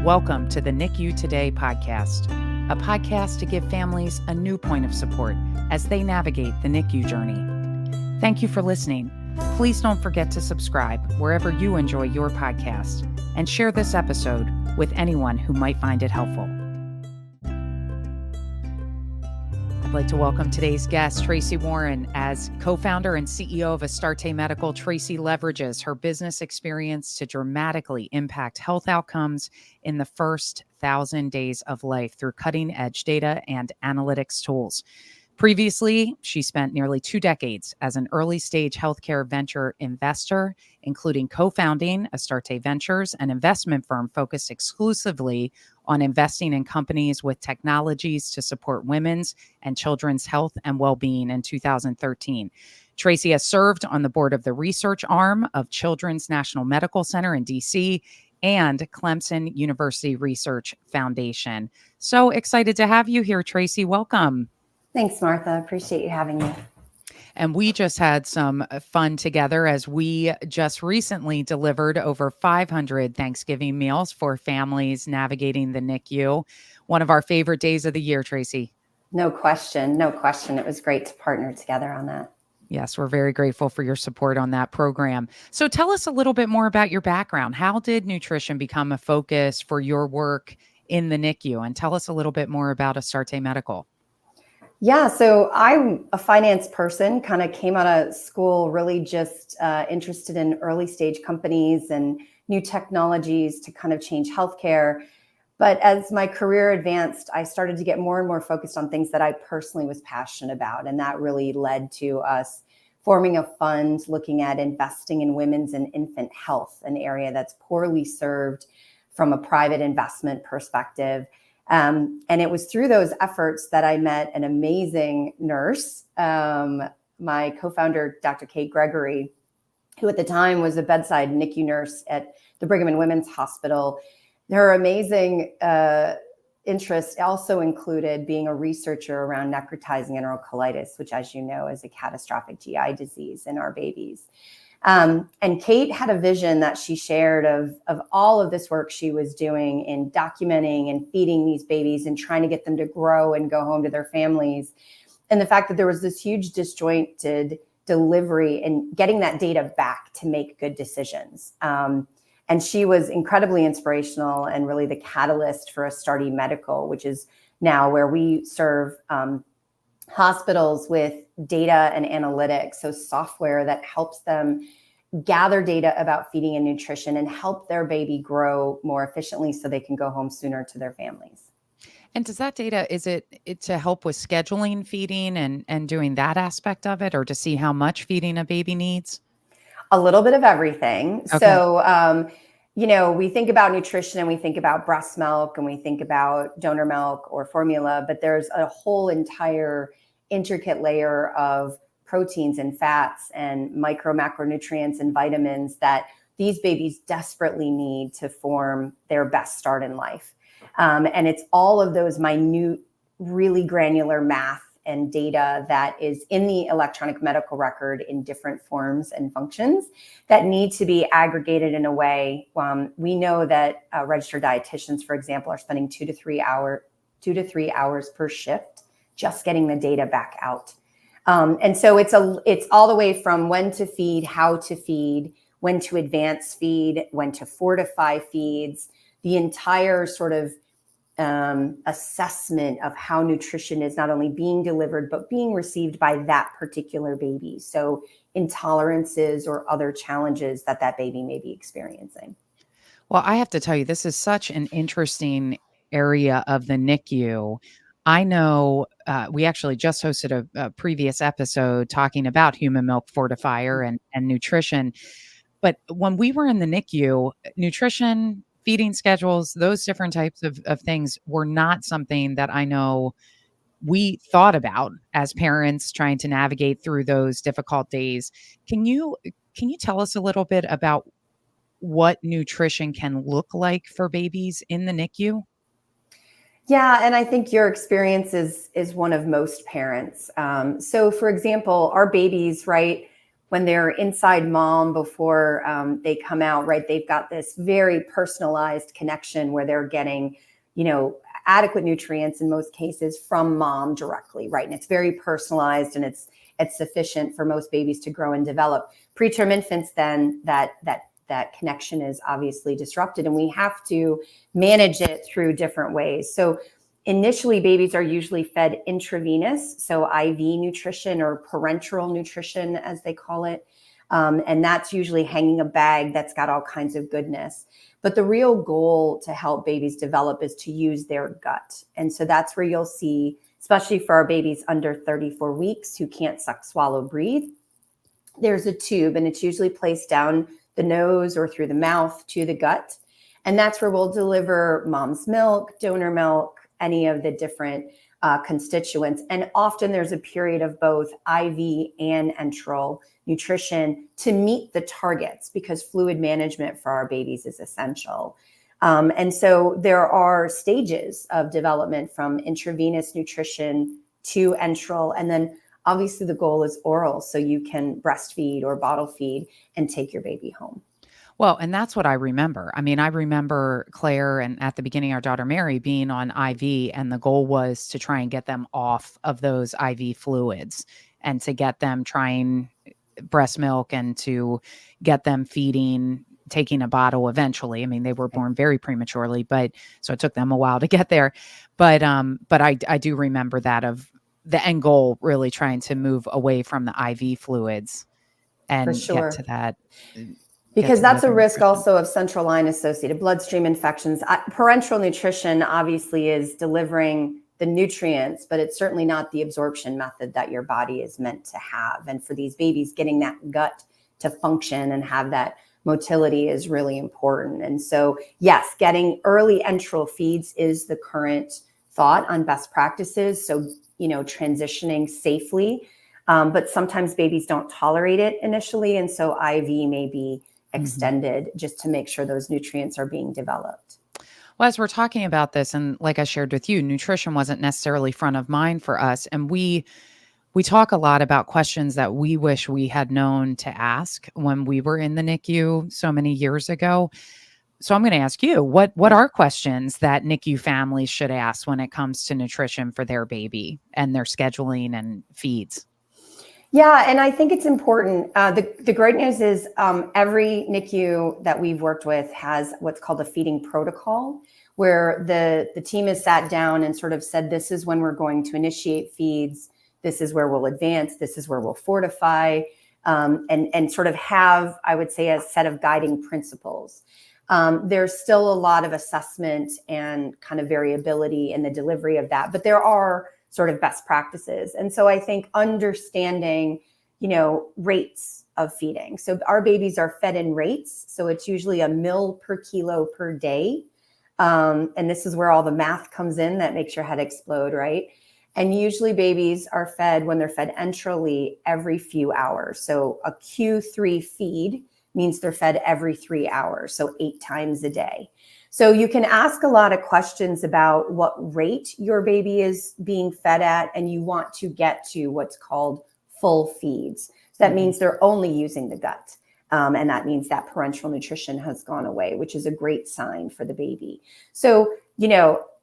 Welcome to the NICU Today podcast, a podcast to give families a new point of support as they navigate the NICU journey. Thank you for listening. Please don't forget to subscribe wherever you enjoy your podcast and share this episode with anyone who might find it helpful. I'd like to welcome today's guest, Tracy Warren. As co-founder and CEO of Astarte Medical, Tracy leverages her business experience to dramatically impact health outcomes in the first 1,000 days of life through cutting-edge data and analytics tools. Previously, she spent nearly 2 decades as an early-stage healthcare venture investor, including co-founding Astarte Ventures, an investment firm focused exclusively on investing in companies with technologies to support women's and children's health and well-being in 2013. Tracy has served on the board of the research arm of Children's National Medical Center in D.C. and Clemson University Research Foundation. So excited to have you here, Tracy. Welcome. Thanks, Martha. Appreciate you having me. And we just had some fun together as we just recently delivered over 500 Thanksgiving meals for families navigating the NICU. One of our favorite days of the year, Tracy. No question. No question. It was great to partner together on that. Yes, we're very grateful for your support on that program. So tell us a little bit more about your background. How did nutrition become a focus for your work in the NICU? And tell us a little bit more about Astarte Medical. Yeah, so I'm a finance person, kind of came out of school really just interested in early stage companies and new technologies to kind of change healthcare. But as my career advanced, I started to get more and more focused on things that I personally was passionate about. And that really led to us forming a fund looking at investing in women's and infant health, an area that's poorly served from a private investment perspective. And it was through those efforts that I met an amazing nurse, my co-founder, Dr. Kate Gregory, who at the time was a bedside NICU nurse at the Brigham and Women's Hospital. Her amazing interest also included being a researcher around necrotizing enterocolitis, which, as you know, is a catastrophic GI disease in our babies. And Kate had a vision that she shared of all of this work she was doing in documenting and feeding these babies and trying to get them to grow and go home to their families. And the fact that there was this huge disjointed delivery and getting that data back to make good decisions. And she was incredibly inspirational and really the catalyst for Astarte Medical, which is now where we serve hospitals with data and analytics, so software that helps them gather data about feeding and nutrition and help their baby grow more efficiently so they can go home sooner to their families. And does that data, is it to help with scheduling feeding and doing that aspect of it, or to see how much feeding a baby needs? A little bit of everything. Okay. So, we think about nutrition and we think about breast milk and we think about donor milk or formula, but there's a whole entire intricate layer of proteins and fats and macronutrients and vitamins that these babies desperately need to form their best start in life. And it's all of those minute, really granular math and data that is in the electronic medical record in different forms and functions that need to be aggregated in a way. We know that registered dietitians, for example, are spending 2 to 3 hours per shift just getting the data back out. And so it's all the way from when to feed, how to feed, when to advance feed, when to fortify feeds, the entire sort of assessment of how nutrition is not only being delivered, but being received by that particular baby. So intolerances or other challenges that baby may be experiencing. Well, I have to tell you, this is such an interesting area of the NICU. I know we actually just hosted a previous episode talking about human milk fortifier and nutrition. But when we were in the NICU, nutrition, feeding schedules, those different types of things were not something that I know we thought about as parents trying to navigate through those difficult days. Can you tell us a little bit about what nutrition can look like for babies in the NICU? Yeah, and I think your experience is one of most parents. So for example, our babies, right, when they're inside mom before they come out, right, they've got this very personalized connection where they're getting, adequate nutrients in most cases from mom directly, right? And it's very personalized, and it's sufficient for most babies to grow and develop. Preterm infants, then that connection is obviously disrupted, and we have to manage it through different ways. So initially, babies are usually fed intravenous, so IV nutrition or parenteral nutrition, as they call it. And that's usually hanging a bag that's got all kinds of goodness. But the real goal to help babies develop is to use their gut. And so that's where you'll see, especially for our babies under 34 weeks who can't suck, swallow, breathe, there's a tube, and it's usually placed down the nose or through the mouth to the gut. And that's where we'll deliver mom's milk, donor milk, any of the different constituents. And often there's a period of both IV and enteral nutrition to meet the targets, because fluid management for our babies is essential. And so there are stages of development from intravenous nutrition to enteral. And then obviously the goal is oral, so you can breastfeed or bottle feed and take your baby home. Well, and that's what I remember. I mean, I remember Claire and at the beginning, our daughter Mary being on IV, and the goal was to try and get them off of those IV fluids and to get them trying breast milk and to get them feeding, taking a bottle eventually. I mean, they were born very prematurely, but so it took them a while to get there. But I do remember that of the end goal really trying to move away from the IV fluids and For sure. get to that. Because that's a risk also of central line associated bloodstream infections. Parenteral nutrition obviously is delivering the nutrients, but it's certainly not the absorption method that your body is meant to have. And for these babies, getting that gut to function and have that motility is really important. And so, yes, getting early enteral feeds is the current thought on best practices. So, transitioning safely. But sometimes babies don't tolerate it initially. And so IV may be extended just to make sure those nutrients are being developed. Well, as we're talking about this, and like I shared with you, nutrition wasn't necessarily front of mind for us. And we talk a lot about questions that we wish we had known to ask when we were in the NICU so many years ago. So I'm going to ask you, what are questions that NICU families should ask when it comes to nutrition for their baby and their scheduling and feeds? Yeah, and I think it's important. The great news is every NICU that we've worked with has what's called a feeding protocol, where the team has sat down and sort of said, this is when we're going to initiate feeds, this is where we'll advance, this is where we'll fortify, and sort of have, I would say, a set of guiding principles. There's still a lot of assessment and kind of variability in the delivery of that, but there are sort of best practices. And so I think understanding, rates of feeding. So our babies are fed in rates. So it's usually a mil per kilo per day. And this is where all the math comes in that makes your head explode, right? And usually babies are fed, when they're fed enterally, every few hours. So a Q3 feed means they're fed every 3 hours, so 8 times a day. So you can ask a lot of questions about what rate your baby is being fed at, and you want to get to what's called full feeds. So that means they're only using the gut. And that means that parenteral nutrition has gone away, which is a great sign for the baby. So,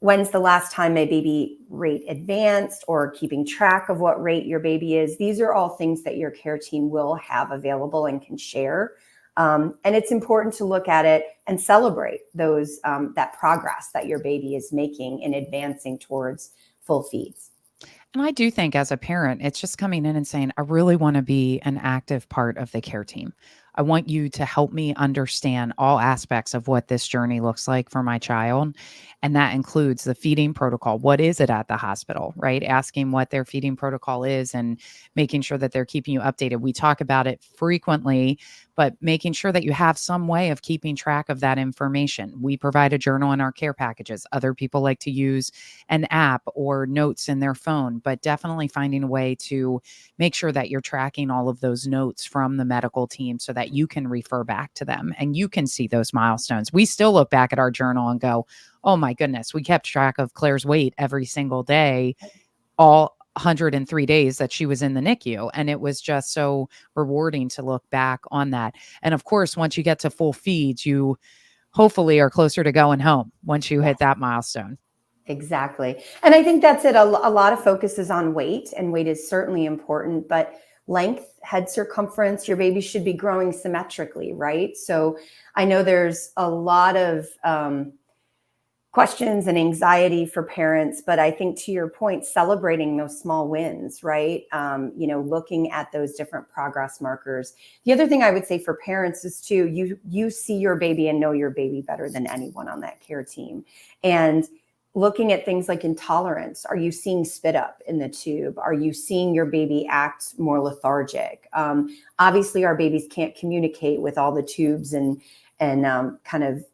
when's the last time a baby rate advanced, or keeping track of what rate your baby is? These are all things that your care team will have available and can share. And it's important to look at it and celebrate that progress that your baby is making in advancing towards full feeds. And I do think as a parent, it's just coming in and saying, I really want to be an active part of the care team. I want you to help me understand all aspects of what this journey looks like for my child. And that includes the feeding protocol. What is it at the hospital, right? Asking what their feeding protocol is and making sure that they're keeping you updated. We talk about it frequently, but making sure that you have some way of keeping track of that information. We provide a journal in our care packages. Other people like to use an app or notes in their phone, but definitely finding a way to make sure that you're tracking all of those notes from the medical team so that you can refer back to them and you can see those milestones. We still look back at our journal and go, oh my goodness, we kept track of Claire's weight every single day, all 103 days that she was in the NICU. And it was just so rewarding to look back on that. And of course, once you get to full feeds, you hopefully are closer to going home once you hit Yes. that milestone. Exactly. And I think that's it. A lot of focus is on weight, and weight is certainly important, but length, head circumference, your baby should be growing symmetrically, right? So I know there's a lot of questions and anxiety for parents, but I think to your point, celebrating those small wins, right? Looking at those different progress markers. The other thing I would say for parents is you see your baby and know your baby better than anyone on that care team. And looking at things like intolerance. Are you seeing spit up in the tube? Are you seeing your baby act more lethargic? Obviously, our babies can't communicate with all the tubes and kind of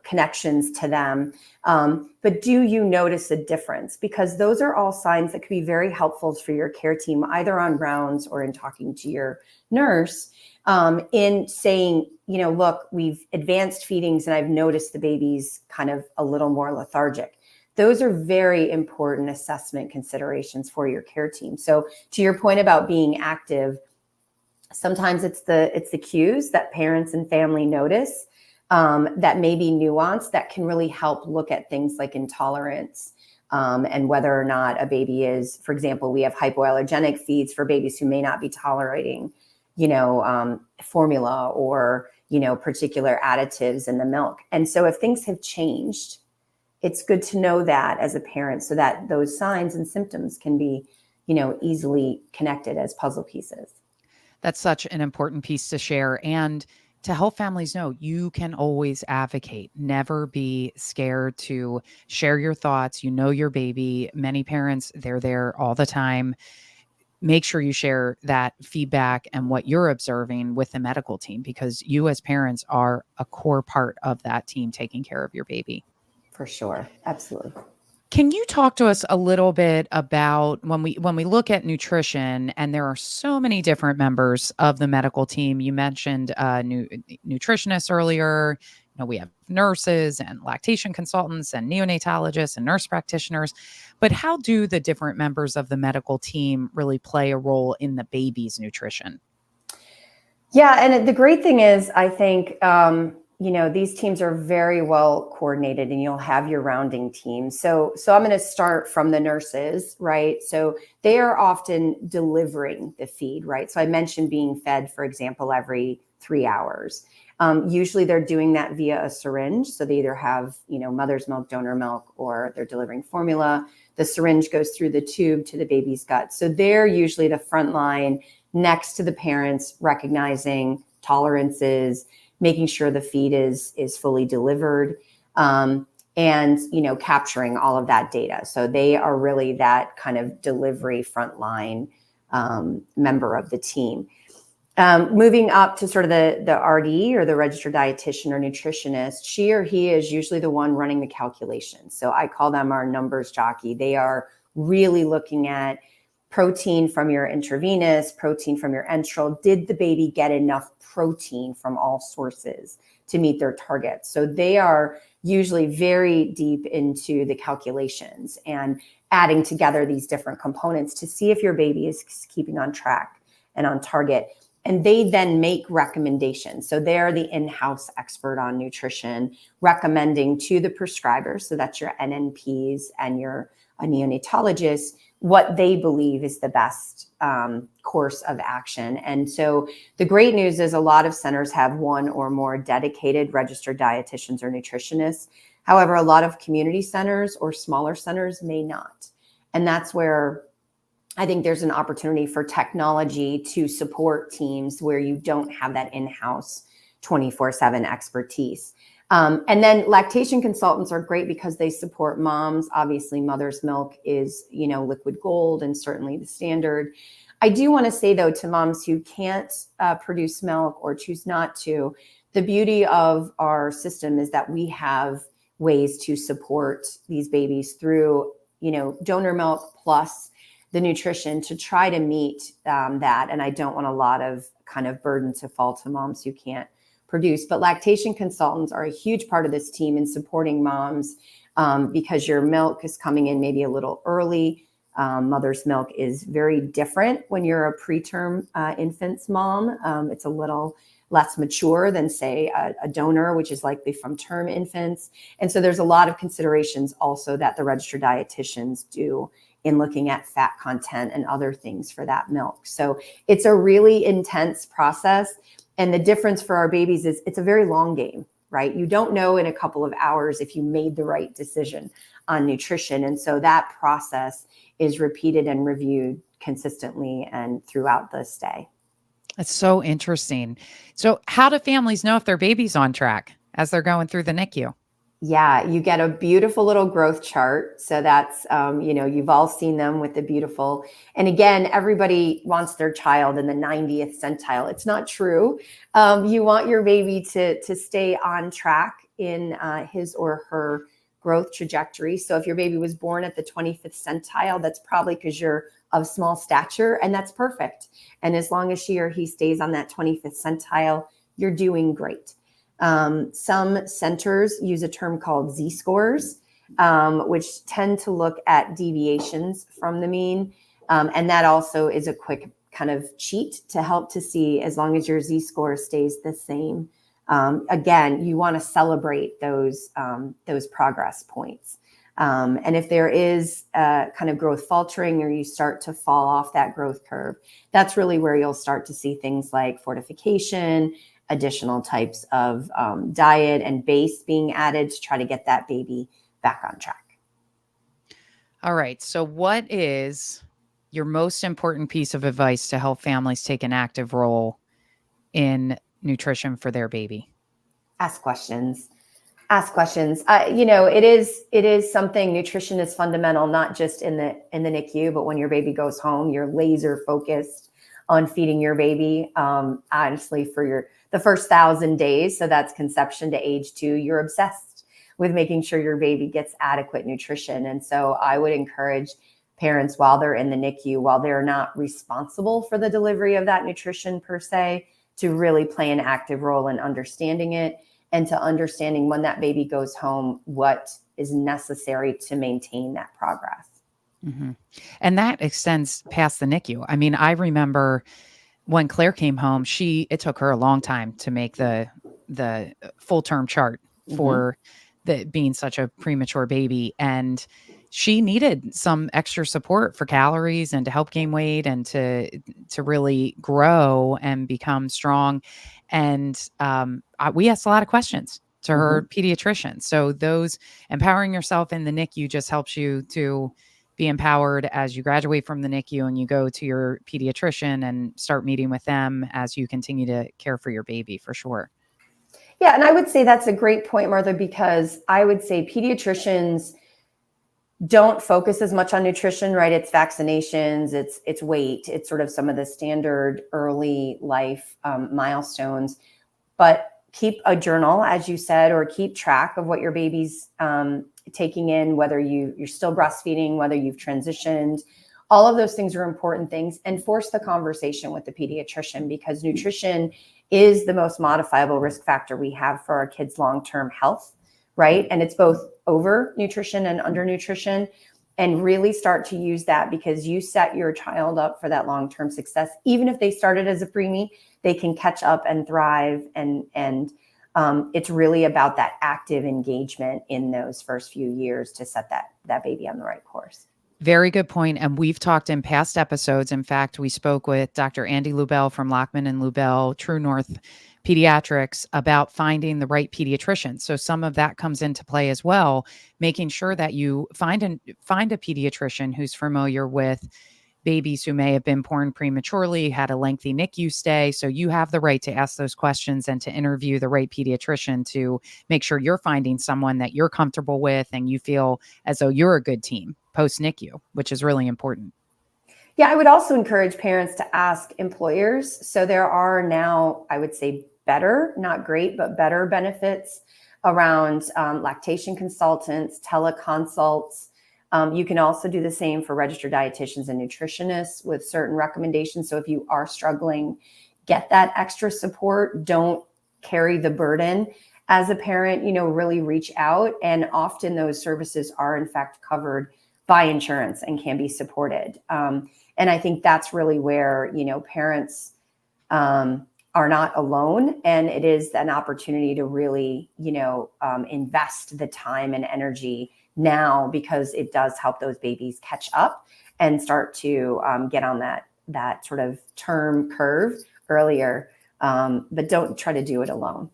connections to them. But do you notice a difference? Because those are all signs that could be very helpful for your care team, either on rounds or in talking to your nurse, in saying, look, we've advanced feedings and I've noticed the baby's kind of a little more lethargic. Those are very important assessment considerations for your care team. So to your point about being active, sometimes it's the cues that parents and family notice that may be nuanced that can really help look at things like intolerance and whether or not a baby is, for example, we have hypoallergenic feeds for babies who may not be tolerating, formula or, particular additives in the milk. And so if things have changed, it's good to know that as a parent so that those signs and symptoms can be, easily connected as puzzle pieces. That's such an important piece to share. And to help families know you can always advocate, never be scared to share your thoughts. You know your baby. Many parents, they're there all the time. Make sure you share that feedback and what you're observing with the medical team, because you as parents are a core part of that team taking care of your baby. For sure. Absolutely. Can you talk to us a little bit about when we look at nutrition, and there are so many different members of the medical team? You mentioned nutritionists earlier. We have nurses and lactation consultants and neonatologists and nurse practitioners. But how do the different members of the medical team really play a role in the baby's nutrition? Yeah, and the great thing is, I think, these teams are very well coordinated, and you'll have your rounding team. So I'm going to start from the nurses, right? So they are often delivering the feed, right? So I mentioned being fed, for example, every 3 hours. Usually they're doing that via a syringe. So they either have, mother's milk, donor milk, or they're delivering formula. The syringe goes through the tube to the baby's gut. So they're usually the front line next to the parents, recognizing tolerances, making sure the feed is fully delivered, and capturing all of that data. So they are really that kind of delivery frontline member of the team. Moving up to sort of the RD, or the registered dietitian or nutritionist, she or he is usually the one running the calculations. So I call them our numbers jockey. They are really looking at protein from your intravenous, protein from your enteral. Did the baby get enough protein from all sources to meet their targets? So they are usually very deep into the calculations and adding together these different components to see if your baby is keeping on track and on target. And they then make recommendations. So they're the in-house expert on nutrition, recommending to the prescribers, so that's your NNPs and your neonatologist, what they believe is the best course of action. And so the great news is a lot of centers have one or more dedicated registered dietitians or nutritionists. However, a lot of community centers or smaller centers may not. And that's where I think there's an opportunity for technology to support teams where you don't have that in-house 24/7 expertise. And then lactation consultants are great because they support moms. Obviously, mother's milk is, liquid gold and certainly the standard. I do want to say, though, to moms who can't produce milk or choose not to, the beauty of our system is that we have ways to support these babies through, donor milk plus the nutrition to try to meet that. And I don't want a lot of kind of burden to fall to moms who can't produce. But lactation consultants are a huge part of this team in supporting moms because your milk is coming in maybe a little early. Mother's milk is very different when you're a preterm infant's mom. It's a little less mature than, say, a donor, which is likely from term infants. And so there's a lot of considerations also that the registered dietitians do in looking at fat content and other things for that milk. So it's a really intense process. And the difference for our babies is it's a very long game, right? You don't know in a couple of hours if you made the right decision on nutrition. And so that process is repeated and reviewed consistently and throughout the stay. That's so interesting. So how do families know if their baby's on track as they're going through the NICU? Yeah, you get a beautiful little growth chart. So that's, you've all seen them with the beautiful, and again, everybody wants their child in the 90th centile. It's not true. You want your baby to stay on track in his or her growth trajectory. So if your baby was born at the 25th centile, that's probably because you're of small stature, and that's perfect. And as long as she or he stays on that 25th centile, you're doing great. Some centers use a term called Z-scores, which tend to look at deviations from the mean. And that also is a quick kind of cheat to help to see, as long as your Z-score stays the same. Again, you want to celebrate those progress points. And if there is kind of growth faltering, or you start to fall off that growth curve, that's really where you'll start to see things like fortification, additional types of diet and base being added to try to get that baby back on track. All right. So what is your most important piece of advice to help families take an active role in nutrition for their baby? Ask questions. Ask questions. It is something. Nutrition is fundamental, not just in the NICU, but when your baby goes home, you're laser focused on feeding your baby. Honestly, for the first 1,000 days, so that's conception to age 2, you're obsessed with making sure your baby gets adequate nutrition. And so I would encourage parents, while they're in the NICU, while they're not responsible for the delivery of that nutrition per se, to really play an active role in understanding it, and to understanding when that baby goes home, what is necessary to maintain that progress. Mm-hmm. And that extends past the NICU. I mean, I remember when Claire came home, it took her a long time to make the full term chart for the being such a premature baby. And she needed some extra support for calories and to help gain weight and to really grow and become strong. And we asked a lot of questions to her pediatrician. So those empowering yourself in the NICU just helps you to be empowered as you graduate from the NICU and you go to your pediatrician and start meeting with them as you continue to care for your baby, for sure. Yeah, and I would say that's a great point, Martha, because I would say pediatricians don't focus as much on nutrition, right? It's vaccinations, it's weight, it's sort of some of the standard early life milestones. But keep a journal, as you said, or keep track of what your baby's taking in, whether you're still breastfeeding, whether you've transitioned. All of those things are important things, and force the conversation with the pediatrician, because nutrition is the most modifiable risk factor we have for our kids' long-term health, right? And it's both over nutrition and under nutrition, and really start to use that, because you set your child up for that long-term success. Even if they started as a preemie, they can catch up and thrive. And it's really about that active engagement in those first few years to set that baby on the right course. Very good point. And we've talked in past episodes. In fact, we spoke with Dr. Andy Lubell from Lockman and Lubell, True North Pediatrics, about finding the right pediatrician. So some of that comes into play as well, making sure that you find a pediatrician who's familiar with babies who may have been born prematurely, had a lengthy NICU stay. So you have the right to ask those questions and to interview the right pediatrician to make sure you're finding someone that you're comfortable with and you feel as though you're a good team post NICU, which is really important. Yeah, I would also encourage parents to ask employers. So there are now, I would say, better, not great, but better benefits around lactation consultants, teleconsults. You can also do the same for registered dietitians and nutritionists with certain recommendations. So if you are struggling, get that extra support. Don't carry the burden. As a parent, really reach out. And often those services are in fact covered buy insurance and can be supported. And I think that's really where, parents are not alone. And it is an opportunity to really, invest the time and energy now, because it does help those babies catch up and start to get on that sort of term curve earlier. But don't try to do it alone.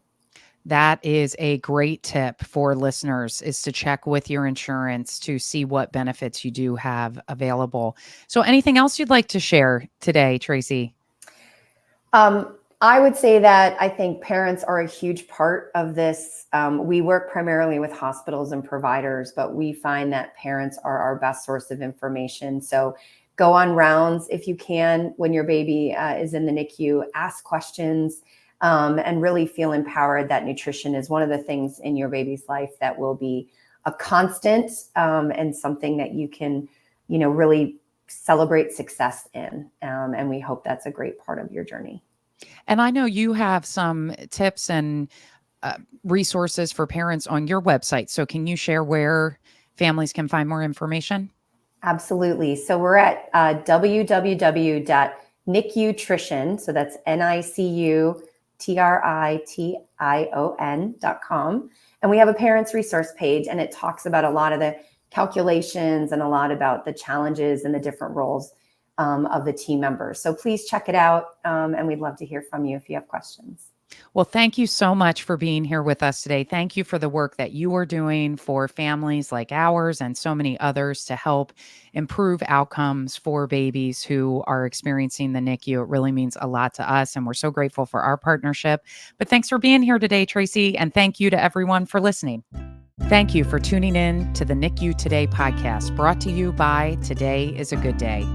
That is a great tip for listeners, is to check with your insurance to see what benefits you do have available. So anything else you'd like to share today, Tracy? I would say that I think parents are a huge part of this. We work primarily with hospitals and providers, but we find that parents are our best source of information. So go on rounds if you can when your baby is in the NICU, ask questions, and really feel empowered that nutrition is one of the things in your baby's life that will be a constant, and something that you can, really celebrate success in. And we hope that's a great part of your journey. And I know you have some tips and resources for parents on your website. So can you share where families can find more information? Absolutely. So we're at www.NICUTrition. So that's NICUTrition.com. And we have a parents resource page, and it talks about a lot of the calculations and a lot about the challenges and the different roles of the team members. So please check it out. And we'd love to hear from you if you have questions. Well, thank you so much for being here with us today. Thank you for the work that you are doing for families like ours and so many others to help improve outcomes for babies who are experiencing the NICU. It really means a lot to us, and we're so grateful for our partnership. But thanks for being here today, Tracy, and thank you to everyone for listening. Thank you for tuning in to the NICU Today podcast, brought to you by Today is a Good Day.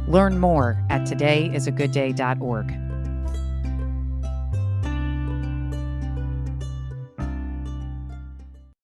Learn more at todayisagooddday.org.